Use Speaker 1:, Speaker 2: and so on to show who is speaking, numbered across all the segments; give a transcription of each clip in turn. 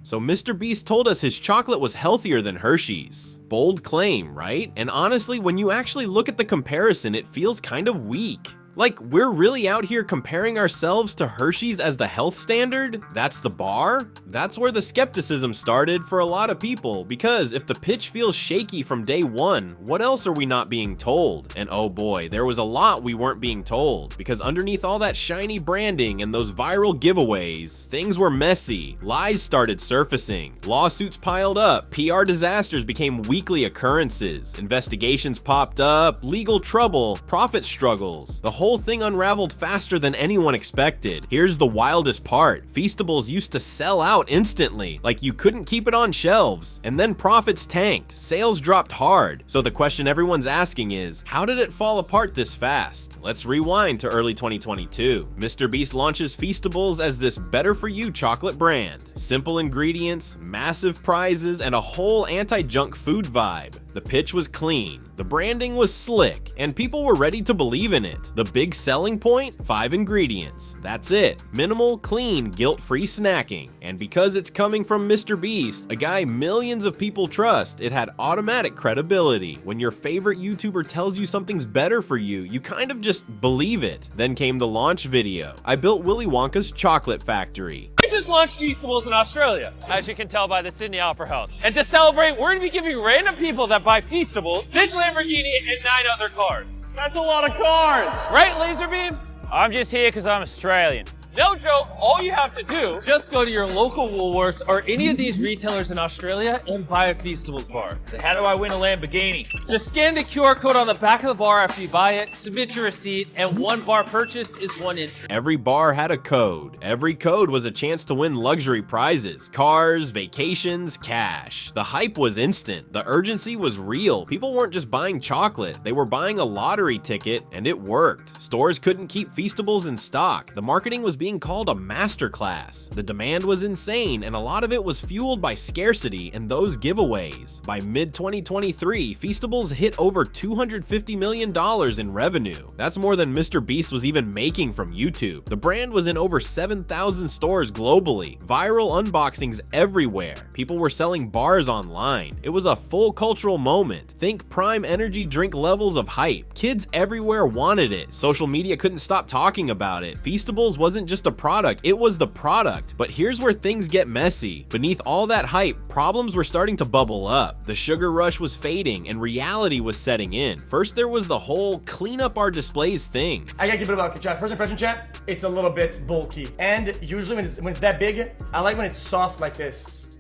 Speaker 1: So MrBeast told us his chocolate was healthier than Hershey's. Bold claim, right? And honestly, when you actually look at the comparison, it feels kind of weak. Like, we're really out here comparing ourselves to Hershey's as the health standard? That's the bar? That's where the skepticism started for a lot of people, because if the pitch feels shaky from day one, what else are we not being told? And oh boy, there was a lot we weren't being told, because underneath all that shiny branding and those viral giveaways, things were messy, lies started surfacing, lawsuits piled up, PR disasters became weekly occurrences, investigations popped up, legal trouble, profit struggles. The whole thing unraveled faster than anyone expected. Here's the wildest part. Feastables used to sell out instantly, like you couldn't keep it on shelves. And then profits tanked, sales dropped hard. So the question everyone's asking is, how did it fall apart this fast? Let's rewind to early 2022. MrBeast launches Feastables as this better-for-you chocolate brand. Simple ingredients, massive prizes, and a whole anti-junk food vibe. The pitch was clean, the branding was slick, and people were ready to believe in it. The big selling point? 5 ingredients. That's it. Minimal, clean, guilt-free snacking. And because it's coming from MrBeast, a guy millions of people trust, it had automatic credibility. When your favorite YouTuber tells you something's better for you, you kind of just believe it. Then came the launch video. I built Willy Wonka's chocolate factory.
Speaker 2: We just launched Feastables in Australia,
Speaker 3: as you can tell by the Sydney Opera House.
Speaker 2: and to celebrate, we're going to be giving random people that buy Feastables this Lamborghini and 9 other cars.
Speaker 4: That's a lot of cars!
Speaker 2: Right, Laserbeam?
Speaker 3: I'm just here because I'm Australian.
Speaker 2: No joke, all you have to do, just go to your local Woolworths or any of these retailers in Australia and buy a Feastables bar. Say, how do I win a Lamborghini? Just scan the QR code on the back of the bar after you buy it, submit your receipt, and 1 bar purchased is 1 entry.
Speaker 1: Every bar had a code. Every code was a chance to win luxury prizes, cars, vacations, cash. The hype was instant. The urgency was real. People weren't just buying chocolate. They were buying a lottery ticket, and it worked. Stores couldn't keep Feastables in stock. The marketing was being called a masterclass. The demand was insane, and a lot of it was fueled by scarcity and those giveaways. By mid-2023, Feastables hit over $250 million in revenue. That's more than MrBeast was even making from YouTube. The brand was in over 7,000 stores globally. Viral unboxings everywhere. People were selling bars online. It was a full cultural moment. Think prime energy drink levels of hype. Kids everywhere wanted it. Social media couldn't stop talking about it. Feastables wasn't just a product, it was the product. But here's where things get messy. Beneath all that hype, problems were starting to bubble up. The sugar rush was fading and reality was setting in. First, there was the whole clean up our displays thing.
Speaker 4: I gotta give it about chat. First impression, chat, it's a little bit bulky. And usually when it's that big, I like when it's soft like this.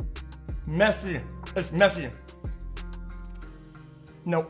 Speaker 4: Messy. It's messy. No,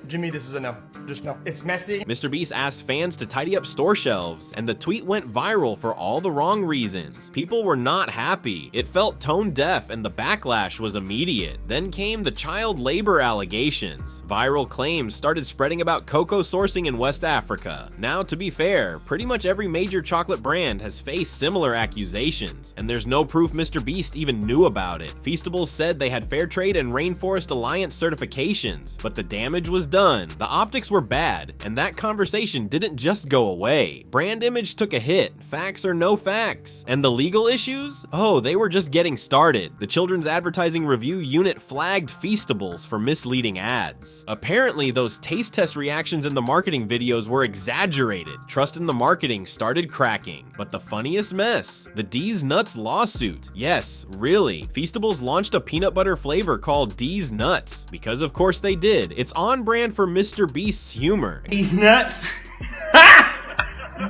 Speaker 4: Jimmy, this is a no. Just no. It's messy.
Speaker 1: MrBeast asked fans to tidy up store shelves, and the tweet went viral for all the wrong reasons. People were not happy. It felt tone deaf, and the backlash was immediate. Then came the child labor allegations. Viral claims started spreading about cocoa sourcing in West Africa. Now, to be fair, pretty much every major chocolate brand has faced similar accusations, and there's no proof MrBeast even knew about it. Feastables said they had Fair Trade and Rainforest Alliance certifications, but the damage was done. The optics were bad, and that conversation didn't just go away. Brand image took a hit, facts or no facts. And the legal issues? Oh, they were just getting started. The Children's Advertising Review Unit flagged Feastables for misleading ads. Apparently, those taste test reactions in the marketing videos were exaggerated. Trust in the marketing started cracking. But the funniest mess? The D's Nuts lawsuit. Yes, really. Feastables launched a peanut butter flavor called D's Nuts, because of course they did. It's on brand for MrBeast's humor.
Speaker 4: He's nuts.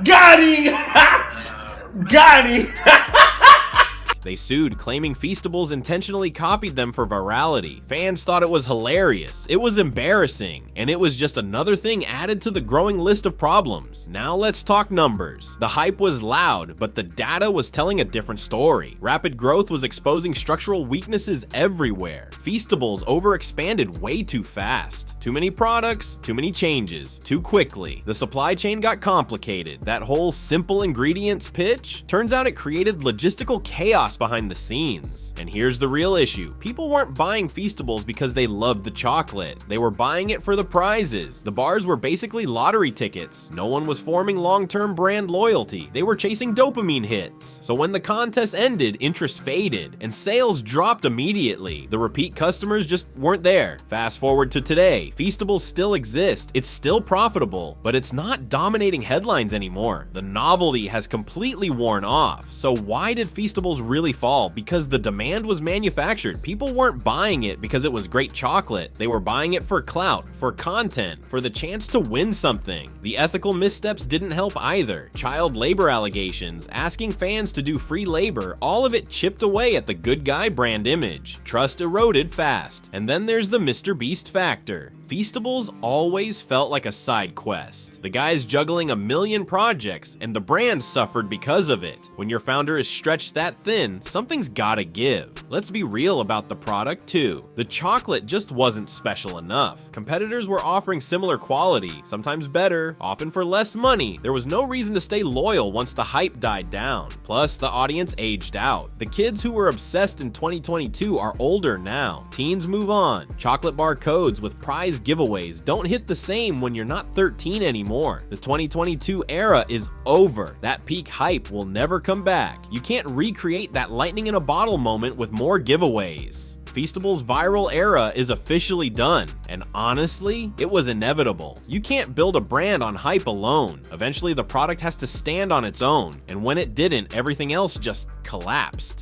Speaker 4: Got him. Got him.
Speaker 1: They sued, claiming Feastables intentionally copied them for virality. Fans thought it was hilarious, it was embarrassing, and it was just another thing added to the growing list of problems. Now let's talk numbers. The hype was loud, but the data was telling a different story. Rapid growth was exposing structural weaknesses everywhere. Feastables overexpanded way too fast. Too many products, too many changes, too quickly. The supply chain got complicated. That whole simple ingredients pitch, turns out it created logistical chaos laughs behind the scenes. And here's the real issue. People weren't buying Feastables because they loved the chocolate. They were buying it for the prizes. The bars were basically lottery tickets. No one was forming long-term brand loyalty. They were chasing dopamine hits. So when the contest ended, interest faded, and sales dropped immediately. The repeat customers just weren't there. Fast forward to today, Feastables still exist. It's still profitable, but it's not dominating headlines anymore. The novelty has completely worn off. So why did Feastables really fall? Because the demand was manufactured. People weren't buying it because it was great chocolate. They were buying it for clout, for content, for the chance to win something. The ethical missteps didn't help either. Child labor allegations, asking fans to do free labor, all of it chipped away at the good guy brand image. Trust eroded fast. And then there's the MrBeast factor. Feastables always felt like a side quest. The guy's juggling a million projects, and the brand suffered because of it. When your founder is stretched that thin, something's gotta give. Let's be real about the product too. The chocolate just wasn't special enough. Competitors were offering similar quality, sometimes better, often for less money. There was no reason to stay loyal once the hype died down. Plus, the audience aged out. The kids who were obsessed in 2022 are older now. Teens move on. Chocolate bar codes with prize giveaways don't hit the same when you're not 13 anymore. The 2022 era is over. That peak hype will never come back. You can't recreate that lightning in a bottle moment with more giveaways. Feastables' viral era is officially done, and honestly, it was inevitable. You can't build a brand on hype alone. Eventually, the product has to stand on its own, and when it didn't, everything else just collapsed.